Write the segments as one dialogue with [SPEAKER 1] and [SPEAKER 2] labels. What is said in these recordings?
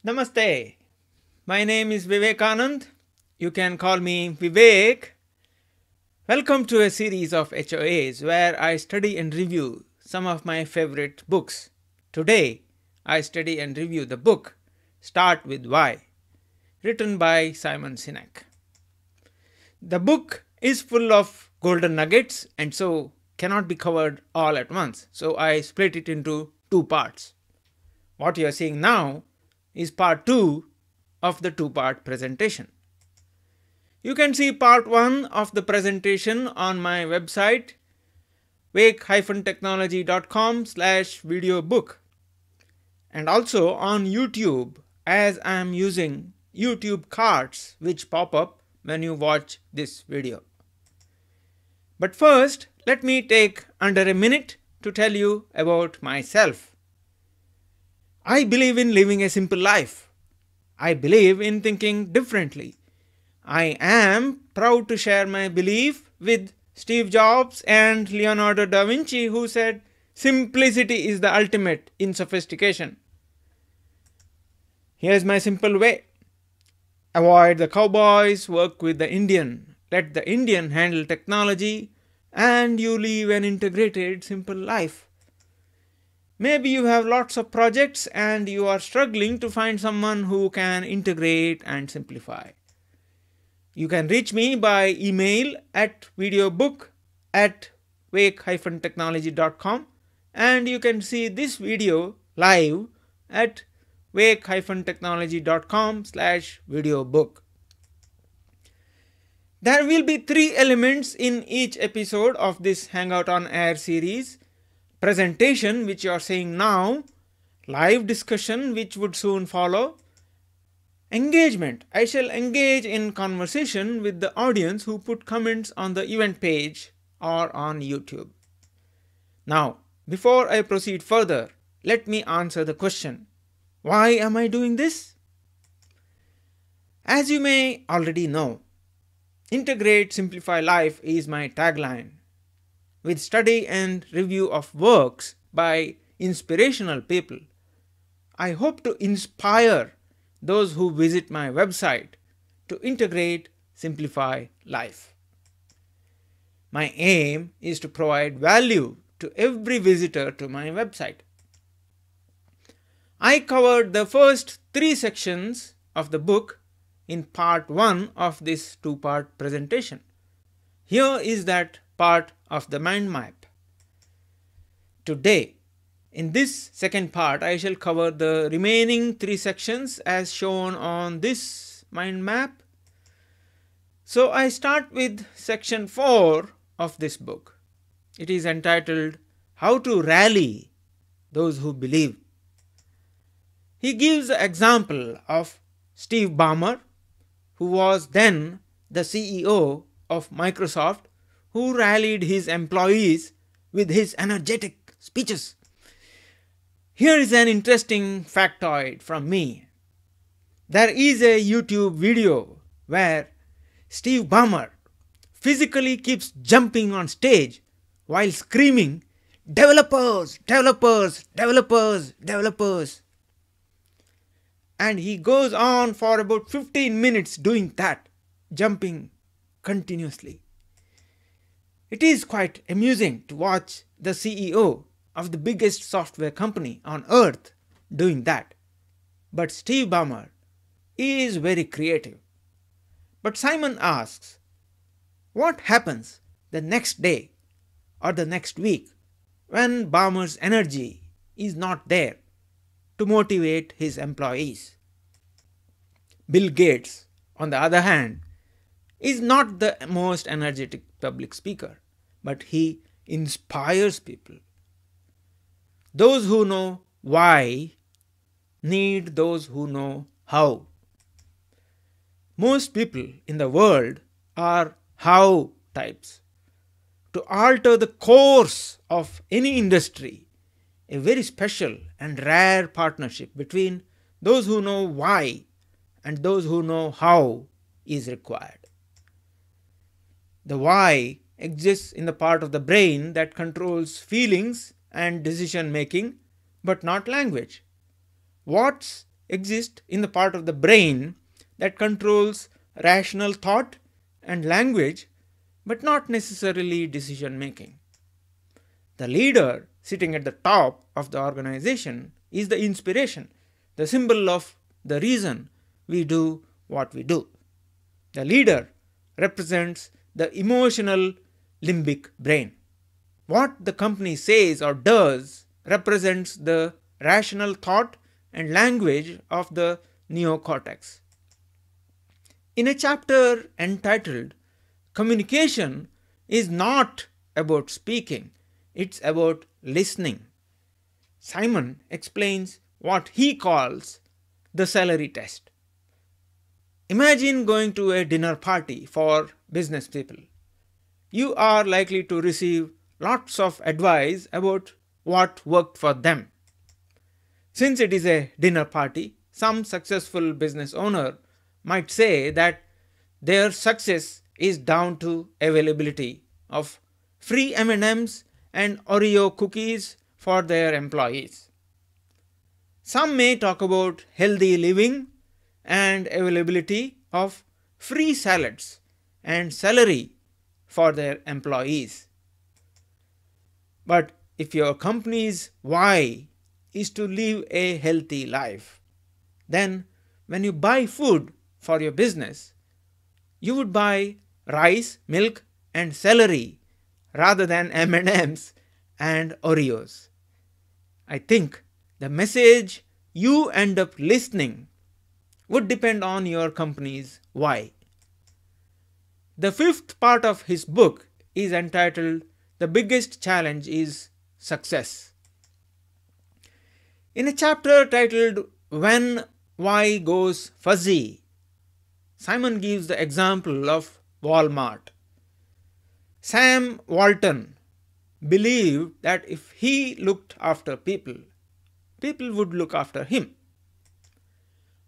[SPEAKER 1] Namaste. My name is Vivekananda. You can call me Vivek. Welcome to a series of HOAs where I study and review some of my favorite books. Today, I study and review the book Start With Why, written by Simon Sinek. The book is full of golden nuggets and so cannot be covered all at once. So I split it into two parts. What you are seeing now is part 2 of the two-part presentation. You can see part 1 of the presentation on my website wake-technology.com/video book and also on YouTube, as I am using YouTube cards which pop up when you watch this video. But first, let me take under a minute to tell you about myself. I believe in living a simple life. I believe in thinking differently. I am proud to share my belief with Steve Jobs and Leonardo da Vinci, who said, "Simplicity is the ultimate in sophistication." Here's my simple way. Avoid the cowboys, work with the Indian. Let the Indian handle technology, and you live an integrated, simple life. Maybe you have lots of projects and you are struggling to find someone who can integrate and simplify. You can reach me by email at videobook@wake-technology.com, and you can see this video live at wake-technology.com/videobook. There will be 3 elements in each episode of this Hangout on Air series. Presentation, which you are seeing now, live discussion, which would soon follow, engagement. I shall engage in conversation with the audience who put comments on the event page or on YouTube. Now, before I proceed further, let me answer the question, why am I doing this? As you may already know, Integrate, Simplify Life is my tagline. With study and review of works by inspirational people, I hope to inspire those who visit my website to integrate, simplify life. My aim is to provide value to every visitor to my website. I covered the first 3 sections of the book in part 1 of this 2-part presentation. Here is that part of the mind map. Today, in this second part, I shall cover the remaining 3 sections as shown on this mind map. So I start with section 4 of this book. It is entitled How to Rally Those Who Believe. He gives the example of Steve Ballmer, who was then the CEO of Microsoft, who rallied his employees with his energetic speeches. Here is an interesting factoid from me. There is a YouTube video where Steve Ballmer physically keeps jumping on stage while screaming, "Developers, developers, developers, developers." And he goes on for about 15 minutes doing that, jumping continuously. It is quite amusing to watch the CEO of the biggest software company on earth doing that. But Steve Ballmer is very creative. But Simon asks, what happens the next day or the next week when Ballmer's energy is not there to motivate his employees? Bill Gates, on the other hand, is not the most energetic public speaker, but he inspires people. Those who know why need those who know how. Most people in the world are how types. To alter the course of any industry, a very special and rare partnership between those who know why and those who know how is required. The why exists in the part of the brain that controls feelings and decision making, but not language. What's exist in the part of the brain that controls rational thought and language, but not necessarily decision making. The leader sitting at the top of the organization is the inspiration, the symbol of the reason we do what we do. The leader represents the emotional limbic brain. What the company says or does represents the rational thought and language of the neocortex. In a chapter entitled "Communication is not about speaking, it's about listening," Simon explains what he calls the celery test. Imagine going to a dinner party for business people. You are likely to receive lots of advice about what worked for them. Since it is a dinner party, some successful business owner might say that their success is down to availability of free M&Ms and Oreo cookies for their employees. Some may talk about healthy living and availability of free salads and celery for their employees. But if your company's why is to live a healthy life, then when you buy food for your business, you would buy rice, milk, and celery rather than M&Ms and Oreos. I think the message you end up listening would depend on your company's why. The fifth part of his book is entitled "The Biggest Challenge is Success." In a chapter titled "When Why Goes Fuzzy," Simon gives the example of Walmart. Sam Walton believed that if he looked after people, people would look after him.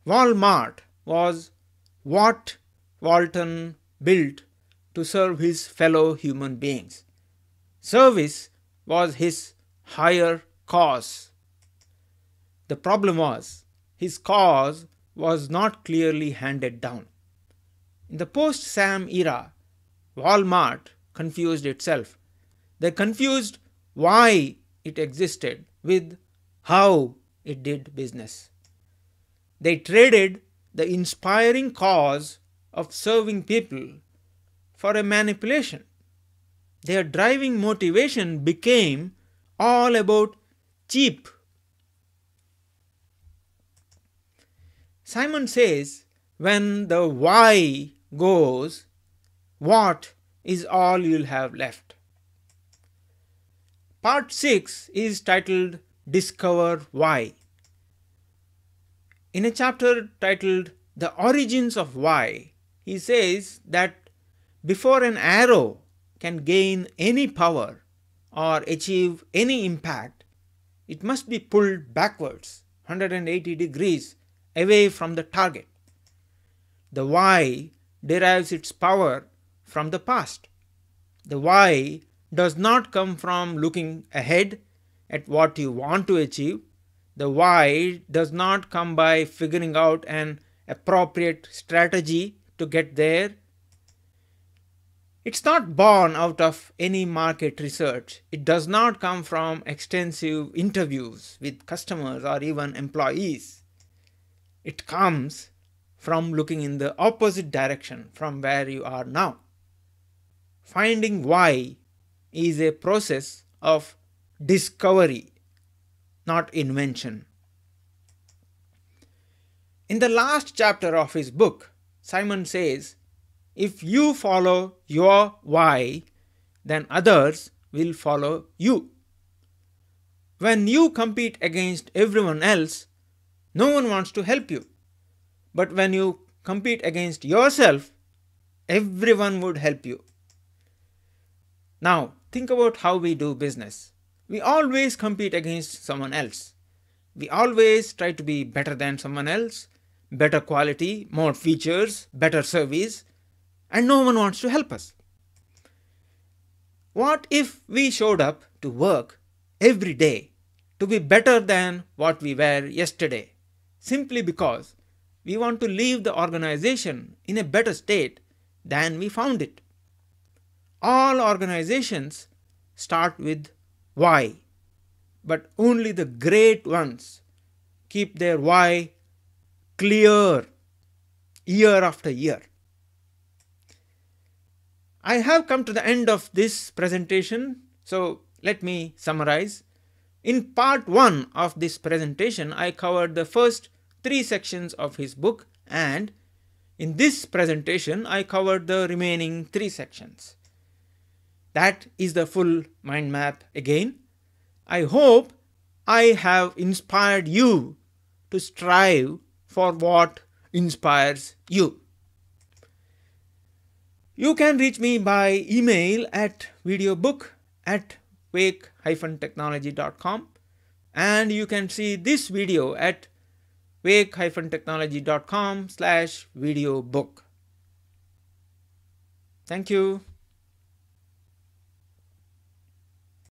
[SPEAKER 1] Walmart was what Walton built to serve his fellow human beings. Service was his higher cause. The problem was, his cause was not clearly handed down. In the post-Sam era, Walmart confused itself. They confused why it existed with how it did business. They traded the inspiring cause of serving people for a manipulation. Their driving motivation became all about cheap. Simon says, when the why goes, what is all you'll have left. Part 6 is titled "Discover Why." In a chapter titled "The Origins of Why," he says that before an arrow can gain any power or achieve any impact, it must be pulled backwards 180 degrees away from the target. The why derives its power from the past. The why does not come from looking ahead at what you want to achieve. The why does not come by figuring out an appropriate strategy to get there. It's not born out of any market research. It does not come from extensive interviews with customers or even employees. It comes from looking in the opposite direction from where you are now. Finding why is a process of discovery, not invention. In the last chapter of his book, Simon says, if you follow your why, then others will follow you. When you compete against everyone else, no one wants to help you. But when you compete against yourself, everyone would help you. Now, think about how we do business. We always compete against someone else. We always try to be better than someone else, better quality, more features, better service, and no one wants to help us. What if we showed up to work every day to be better than what we were yesterday? simply because we want to leave the organization in a better state than we found it. All organizations start with why, but only the great ones keep their why clear year after year. I have come to the end of this presentation, so let me summarize. In part 1 of this presentation, I covered the first 3 sections of his book, and in this presentation, I covered the remaining 3 sections. That is the full mind map again. I hope I have inspired you to strive for what inspires you. You can reach me by email at videobook@wake-technology.com, and you can see this video at wake-technology.com/videobook. Thank you.